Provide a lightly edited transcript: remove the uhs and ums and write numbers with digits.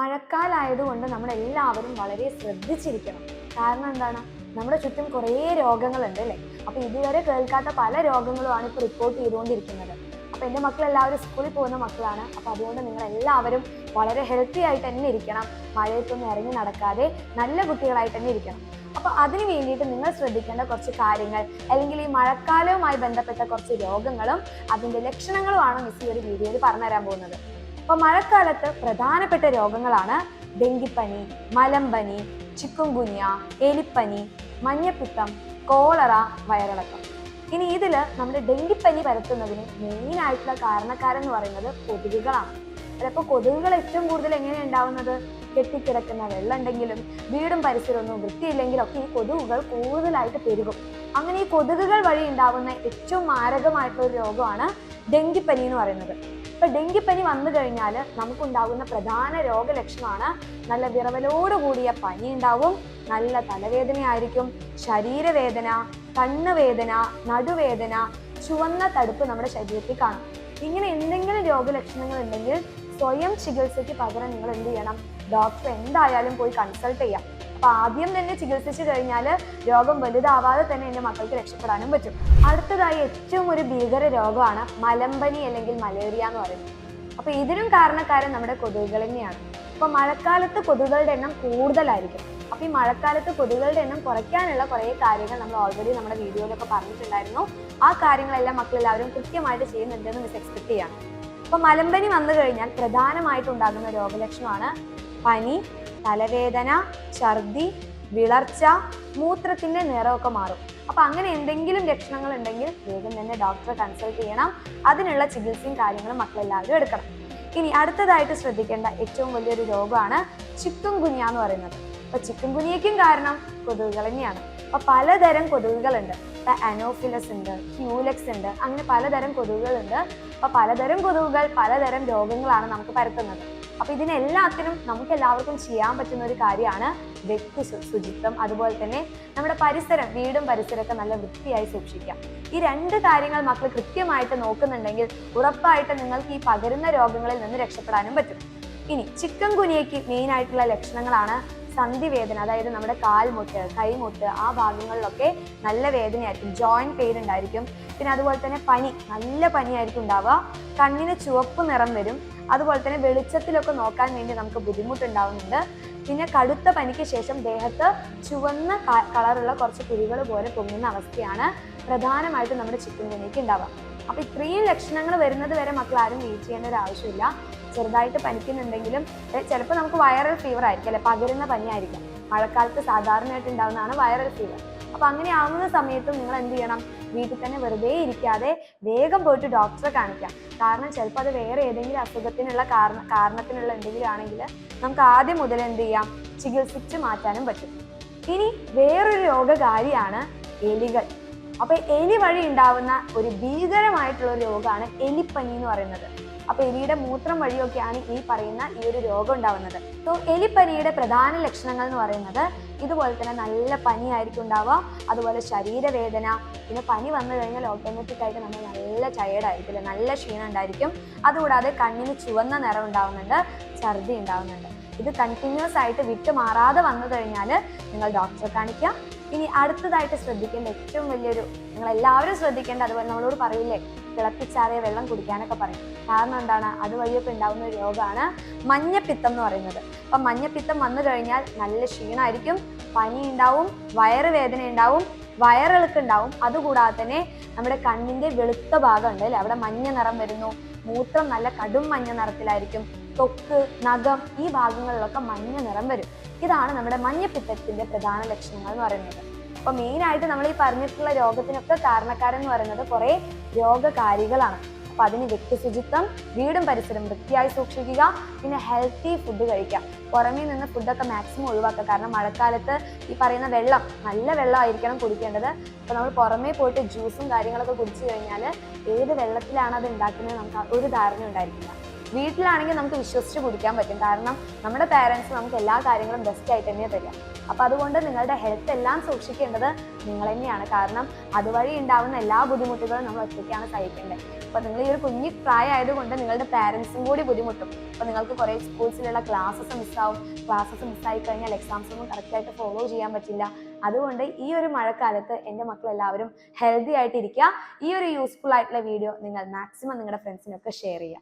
മഴക്കാലമായതുകൊണ്ട് നമ്മളെല്ലാവരും വളരെ ശ്രദ്ധിച്ചിരിക്കണം. കാരണം എന്താണ്, നമ്മുടെ ചുറ്റും കുറേ രോഗങ്ങളുണ്ട് അല്ലേ. അപ്പോൾ ഇതുവരെ കേൾക്കാത്ത പല രോഗങ്ങളുമാണ് ഇപ്പോൾ റിപ്പോർട്ട് ചെയ്തുകൊണ്ടിരിക്കുന്നത്. അപ്പോൾ എൻ്റെ മക്കളെല്ലാവരും സ്കൂളിൽ പോകുന്ന മക്കളാണ്. അപ്പോൾ അതുകൊണ്ട് നിങ്ങളെല്ലാവരും വളരെ ഹെൽത്തി ആയിട്ട് തന്നെ ഇരിക്കണം. മഴയത്തൊന്നും ഇറങ്ങി നടക്കാതെ നല്ല കുട്ടികളായിട്ട് തന്നെ ഇരിക്കണം. അപ്പോൾ അതിന് വേണ്ടിയിട്ട് നിങ്ങൾ ശ്രദ്ധിക്കേണ്ട കുറച്ച് കാര്യങ്ങൾ, അല്ലെങ്കിൽ ഈ മഴക്കാലവുമായി ബന്ധപ്പെട്ട കുറച്ച് രോഗങ്ങളും അതിൻ്റെ ലക്ഷണങ്ങളുമാണ് മിസ് ഈ ഒരു വീഡിയോയിൽ പറഞ്ഞുതരാൻ പോകുന്നത്. അപ്പോൾ മഴക്കാലത്ത് പ്രധാനപ്പെട്ട രോഗങ്ങളാണ് ഡെങ്കിപ്പനി, മലമ്പനി, ചിക്കുൻഗുനിയ, എലിപ്പനി, മഞ്ഞപ്പിത്തം, കോളറ, വയറിളക്കം. ഇനി ഇതിൽ നമ്മുടെ ഡെങ്കിപ്പനി പരത്തുന്നതിന് മെയിനായിട്ടുള്ള കാരണക്കാരെന്ന് പറയുന്നത് കൊതുകുകളാണ്. ചിലപ്പോൾ കൊതുകുകൾ ഏറ്റവും കൂടുതൽ എങ്ങനെയാണ് ഉണ്ടാവുന്നത്? കെട്ടിക്കിടക്കുന്ന വെള്ളം ഉണ്ടെങ്കിലും വീടും പരിസരമൊന്നും വൃത്തിയില്ലെങ്കിലും ഒക്കെ ഈ കൊതുകുകൾ കൂടുതലായിട്ട് പെരുകും. അങ്ങനെ ഈ കൊതുകുകൾ വഴി ഉണ്ടാവുന്ന ഏറ്റവും മാരകമായിട്ടുള്ള ഒരു രോഗമാണ് ഡെങ്കിപ്പനി എന്ന് പറയുന്നത്. ഇപ്പൊ ഡെങ്കിപ്പനി വന്നു കഴിഞ്ഞാൽ നമുക്കുണ്ടാകുന്ന പ്രധാന രോഗലക്ഷണമാണ് നല്ല വിറവലോടുകൂടിയ പനി ഉണ്ടാവും, നല്ല തലവേദനയായിരിക്കും, ശരീരവേദന, കണ്ണുവേദന, നടുവേദന, ചുവന്ന തടുപ്പ് നമ്മുടെ ശരീരത്തിൽ കാണും. ഇങ്ങനെ എന്തെങ്കിലും രോഗലക്ഷണങ്ങൾ ഉണ്ടെങ്കിൽ സ്വയം ചികിത്സയ്ക്ക് പകരം നിങ്ങൾ എന്ത് ചെയ്യണം? ഡോക്ടറെ എന്തായാലും പോയി കൺസൾട്ട് ചെയ്യാം. അപ്പൊ ആദ്യം തന്നെ ചികിത്സിച്ചു കഴിഞ്ഞാൽ രോഗം വലുതാവാതെ തന്നെ എൻ്റെ മക്കൾക്ക് രക്ഷപ്പെടാനും പറ്റും. അടുത്തതായി ഏറ്റവും ഒരു ഭീകര രോഗമാണ് മലമ്പനി അല്ലെങ്കിൽ മലേറിയ എന്ന് പറയുന്നത്. അപ്പൊ ഇതിനും കാരണക്കാരൻ നമ്മുടെ കൊതുകുകൾ തന്നെയാണ്. അപ്പൊ മഴക്കാലത്ത് കൊതുകുകളുടെ എണ്ണം കൂടുതലായിരിക്കും. അപ്പൊ ഈ മഴക്കാലത്ത് കൊതുകുകളുടെ എണ്ണം കുറയ്ക്കാനുള്ള കുറേ കാര്യങ്ങൾ നമ്മൾ ഓൾറെഡി നമ്മുടെ വീഡിയോയിലൊക്കെ പറഞ്ഞിട്ടുണ്ടായിരുന്നു. ആ കാര്യങ്ങളെല്ലാം മക്കളെല്ലാവരും കൃത്യമായിട്ട് ചെയ്യുന്നുണ്ടെന്ന് മിസ് എക്സ്പെക്ട് ചെയ്യാണ്. അപ്പൊ മലമ്പനി വന്നു കഴിഞ്ഞാൽ പ്രധാനമായിട്ടുണ്ടാകുന്ന രോഗലക്ഷണമാണ് പനി, തലവേദന, ഛർദി, വിളർച്ച, മൂത്രത്തിന്റെ നിറമൊക്കെ മാറും. അപ്പൊ അങ്ങനെ എന്തെങ്കിലും ലക്ഷണങ്ങൾ ഉണ്ടെങ്കിൽ വേഗം തന്നെ ഡോക്ടറെ കൺസൾട്ട് ചെയ്യണം. അതിനുള്ള ചികിത്സയും കാര്യങ്ങളും മക്കളെല്ലാവരും എടുക്കണം. ഇനി അടുത്തതായിട്ട് ശ്രദ്ധിക്കേണ്ട ഏറ്റവും വലിയൊരു രോഗമാണ് ചിക്കുൻഗുനിയ എന്ന് പറയുന്നത്. അപ്പൊ ചിക്കുൻഗുനിയയ്ക്കും കാരണം കൊതുകുകൾ തന്നെയാണ്. അപ്പൊ പലതരം കൊതുകുകളുണ്ട്. ഇപ്പൊ അനോഫിലസ് ഉണ്ട്, ക്യൂലെക്സ് ഉണ്ട്, അങ്ങനെ പലതരം കൊതുകുകളുണ്ട്. അപ്പൊ പലതരം കൊതുകുകൾ പലതരം രോഗങ്ങളാണ് നമുക്ക് പരത്തുന്നത്. അപ്പൊ ഇതിനെല്ലാത്തിനും നമുക്ക് എല്ലാവർക്കും ചെയ്യാൻ പറ്റുന്ന ഒരു കാര്യമാണ് വ്യക്തി ശുചിത്വം. അതുപോലെ തന്നെ നമ്മുടെ പരിസരം, വീടും പരിസരമൊക്കെ നല്ല വൃത്തിയായി സൂക്ഷിക്കാം. ഈ രണ്ട് കാര്യങ്ങൾ മക്കൾ കൃത്യമായിട്ട് നോക്കുന്നുണ്ടെങ്കിൽ ഉറപ്പായിട്ട് നിങ്ങൾക്ക് ഈ പകരുന്ന രോഗങ്ങളിൽ നിന്ന് രക്ഷപ്പെടാനും പറ്റും. ഇനി ചിക്കുൻഗുനിയയ്ക്ക് മെയിൻ ആയിട്ടുള്ള ലക്ഷണങ്ങളാണ് സന്ധിവേദന, അതായത് നമ്മുടെ കാൽമുട്ട്, കൈമുട്ട്, ആ ഭാഗങ്ങളിലൊക്കെ നല്ല വേദനയായിരിക്കും, ജോയിന്റ് പെയിൻ ഉണ്ടായിരിക്കും. പിന്നെ അതുപോലെ തന്നെ പനി, നല്ല പനിയായിരിക്കും ഉണ്ടാവുക. കണ്ണിന് ചുവപ്പ് നിറം വരും. അതുപോലെ തന്നെ വെളിച്ചത്തിലൊക്കെ നോക്കാൻ വേണ്ടി നമുക്ക് ബുദ്ധിമുട്ടുണ്ടാവുന്നുണ്ട്. പിന്നെ കടുത്ത പനിക്ക് ശേഷം ദേഹത്ത് ചുവന്ന കളറുള്ള കുറച്ച് കുരുകൾ പോലെ പൊങ്ങുന്ന അവസ്ഥയാണ് പ്രധാനമായിട്ടും നമ്മുടെ ചിക്കുൻഗുനിയയ്ക്ക് ഉണ്ടാവുക. അപ്പൊ ഇത്രയും ലക്ഷണങ്ങൾ വരുന്നത് വരെ മക്കൾ ആരും വെയിറ്റ് ചെയ്യേണ്ട ഒരു ആവശ്യമില്ല. ചെറുതായിട്ട് പനിക്കുന്നുണ്ടെങ്കിലും ചിലപ്പോൾ നമുക്ക് വൈറൽ ഫീവർ ആയിരിക്കും അല്ലെ, പകരുന്ന പനിയായിരിക്കാം. മഴക്കാലത്ത് സാധാരണയായിട്ട് ഉണ്ടാകുന്നതാണ് വൈറൽ ഫീവർ. അപ്പൊ അങ്ങനെ ആവുന്ന സമയത്തും നിങ്ങൾ എന്ത് ചെയ്യണം? വീട്ടിൽ തന്നെ വെറുതെ ഇരിക്കാതെ വേഗം പോയിട്ട് ഡോക്ടറെ കാണിക്കാം. കാരണം ചിലപ്പോൾ അത് വേറെ ഏതെങ്കിലും അസുഖത്തിനുള്ള കാരണത്തിനുള്ള എന്തെങ്കിലും ആണെങ്കിൽ നമുക്ക് ആദ്യം മുതൽ എന്ത് ചെയ്യാം? ചികിത്സിച്ച് മാറ്റാനും പറ്റും. ഇനി വേറൊരു രോഗകാരിയാണ് എലികൾ. അപ്പൊ എലി വഴി ഉണ്ടാവുന്ന ഒരു ഭീകരമായിട്ടുള്ള ഒരു രോഗമാണ് എലിപ്പനി എന്ന് പറയുന്നത്. അപ്പൊ എലിയുടെ മൂത്രം വഴിയൊക്കെയാണ് ഈ പറയുന്ന ഈ ഒരു രോഗം ഉണ്ടാവുന്നത്. സോ എലിപ്പനിയുടെ പ്രധാന ലക്ഷണങ്ങൾ എന്ന് പറയുന്നത് ഇതുപോലെ തന്നെ നല്ല പനിയായിരിക്കും ഉണ്ടാവുക, അതുപോലെ ശരീരവേദന, പിന്നെ പനി വന്നു കഴിഞ്ഞാൽ ഓട്ടോമാറ്റിക് ആയിട്ട് നമ്മൾ നല്ല ടയേർഡായിരിക്കും അല്ലെ, നല്ല ക്ഷീണം ഉണ്ടായിരിക്കും. അതുകൂടാതെ കണ്ണിന് ചുവന്ന നിറം ഉണ്ടാവുന്നുണ്ട്, ഛർദി ഉണ്ടാവുന്നുണ്ട്. ഇത് കണ്ടിന്യൂസ് ആയിട്ട് വിട്ടു മാറാതെ വന്നു കഴിഞ്ഞാൽ നിങ്ങൾ ഡോക്ടറെ കാണിക്കാം. ഇനി അടുത്തതായിട്ട് ശ്രദ്ധിക്കേണ്ട ഏറ്റവും വലിയൊരു, നിങ്ങൾ എല്ലാവരും ശ്രദ്ധിക്കേണ്ട, അതുപോലെ നമ്മളോട് പറയില്ലേ തിളപ്പിച്ചാറിയ വെള്ളം കുടിക്കാനൊക്കെ പറയും. കാരണം എന്താണ്? അതുവഴിയൊക്കെ ഉണ്ടാകുന്ന ഒരു രോഗമാണ് മഞ്ഞപ്പിത്തം എന്ന് പറയുന്നത്. അപ്പം മഞ്ഞപ്പിത്തം വന്നു കഴിഞ്ഞാൽ നല്ല ക്ഷീണമായിരിക്കും, പനി ഉണ്ടാവും, വയറുവേദന ഉണ്ടാവും, വയറിളക്കുണ്ടാവും. അതുകൂടാതെ തന്നെ നമ്മുടെ കണ്ണിന്റെ വെളുത്ത ഭാഗം ഉണ്ട് അല്ലെ, അവിടെ മഞ്ഞ നിറം വരുന്നു, മൂത്രം നല്ല കടും മഞ്ഞ നിറത്തിലായിരിക്കും, ത്വക്ക്, നഖം, ഈ ഭാഗങ്ങളിലൊക്കെ മഞ്ഞ നിറം വരും. ഇതാണ് നമ്മുടെ മഞ്ഞപ്പിത്തത്തിന്റെ പ്രധാന ലക്ഷണങ്ങൾ എന്ന് പറയുന്നത്. അപ്പൊ മെയിൻ ആയിട്ട് നമ്മൾ ഈ പറഞ്ഞിട്ടുള്ള രോഗത്തിനൊക്കെ കാരണക്കാരെന്ന് പറയുന്നത് കുറെ രോഗകാരികളാണ്. അപ്പൊ അതിന് വ്യക്തി ശുചിത്വം, വീടും പരിസരം വൃത്തിയായി സൂക്ഷിക്കുക, പിന്നെ ഹെൽത്തി ഫുഡ് കഴിക്കുക. പുറമേ നിന്ന് ഫുഡൊക്കെ മാക്സിമം ഒഴിവാക്കുക. കാരണം മഴക്കാലത്ത് ഈ പറയുന്ന വെള്ളം നല്ല വെള്ളമായിരിക്കണം കുടിക്കേണ്ടത്. അപ്പൊ നമ്മൾ പുറമേ പോയിട്ട് ജ്യൂസും കാര്യങ്ങളൊക്കെ കുടിച്ചു കഴിഞ്ഞാൽ ഏത് വെള്ളത്തിലാണ് അത് ഉണ്ടാക്കുന്നത് നമുക്ക് ഒരു ധാരണ ഉണ്ടായിരിക്കില്ല. വീട്ടിലാണെങ്കിൽ നമുക്ക് വിശ്വസിച്ച് കുടിക്കാൻ പറ്റും, കാരണം നമ്മുടെ പാരൻസ് നമുക്ക് എല്ലാ കാര്യങ്ങളും ബെസ്റ്റ് ആയിട്ട് തന്നെ തരിക. അപ്പം അതുകൊണ്ട് നിങ്ങളുടെ ഹെൽത്ത് എല്ലാം സൂക്ഷിക്കേണ്ടത് നിങ്ങൾ തന്നെയാണ്. കാരണം അതുവഴി ഉണ്ടാവുന്ന എല്ലാ ബുദ്ധിമുട്ടുകളും നമ്മൾ ഒറ്റയ്ക്കാണ് സഹിക്കേണ്ടത്. അപ്പം നിങ്ങൾ ഈ ഒരു കുഞ്ഞു പ്രായമായതുകൊണ്ട് നിങ്ങളുടെ പാരൻസും കൂടി ബുദ്ധിമുട്ടും. അപ്പം നിങ്ങൾക്ക് കുറേ സ്കൂൾസിലുള്ള ക്ലാസ്സസ് മിസ്സായി കഴിഞ്ഞാൽ എക്സാംസ് ഒന്നും കറക്റ്റായിട്ട് ഫോളോ ചെയ്യാൻ പറ്റില്ല. അതുകൊണ്ട് ഈ ഒരു മഴക്കാലത്ത് എൻ്റെ മക്കളെല്ലാവരും ഹെൽത്തി ആയിട്ടിരിക്കുക. ഈ ഒരു യൂസ്ഫുൾ ആയിട്ടുള്ള വീഡിയോ നിങ്ങൾ മാക്സിമം നിങ്ങളുടെ ഫ്രണ്ട്സിനൊക്കെ ഷെയർ ചെയ്യുക.